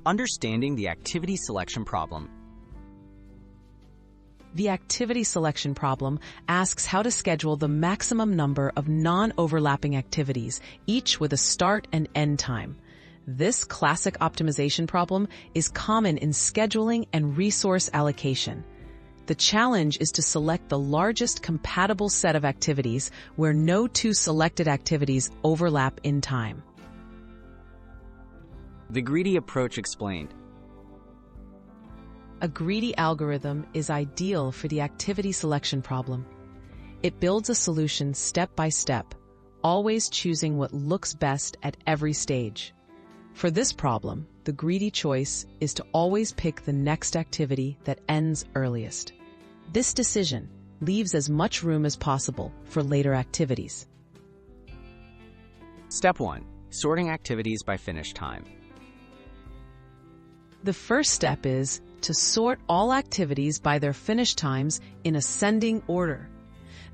Understanding the activity selection problem. The activity selection problem asks how to schedule the maximum number of non-overlapping activities, each with a start and end time. This classic optimization problem is common in scheduling and resource allocation. The challenge is to select the largest compatible set of activities where no two selected activities overlap in time. The greedy approach explained. A greedy algorithm is ideal for the activity selection problem. It builds a solution step by step, always choosing what looks best at every stage. For this problem, the greedy choice is to always pick the next activity that ends earliest. This decision leaves as much room as possible for later activities. Step 1. Sorting activities by finish time. The first step is to sort all activities by their finish times in ascending order.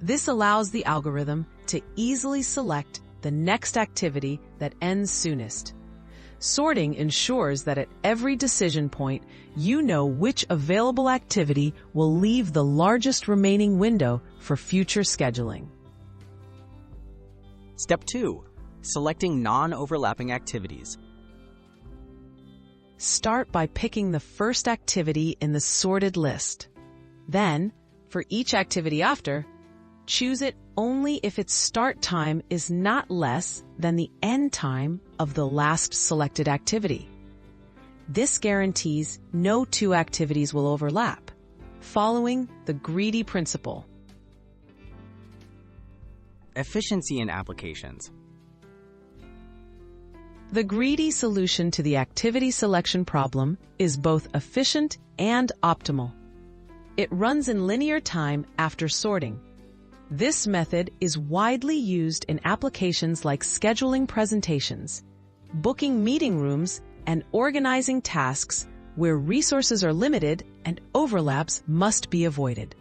This allows the algorithm to easily select the next activity that ends soonest. Sorting ensures that at every decision point, you know which available activity will leave the largest remaining window for future scheduling. Step 2. Selecting non-overlapping activities. Start by picking the first activity in the sorted list. Then, for each activity after, choose it only if its start time is not less than the end time of the last selected activity. This guarantees no two activities will overlap, following the greedy principle. Efficiency in applications. The greedy solution to the activity selection problem is both efficient and optimal. It runs in linear time after sorting. This method is widely used in applications like scheduling presentations, booking meeting rooms, and organizing tasks where resources are limited and overlaps must be avoided.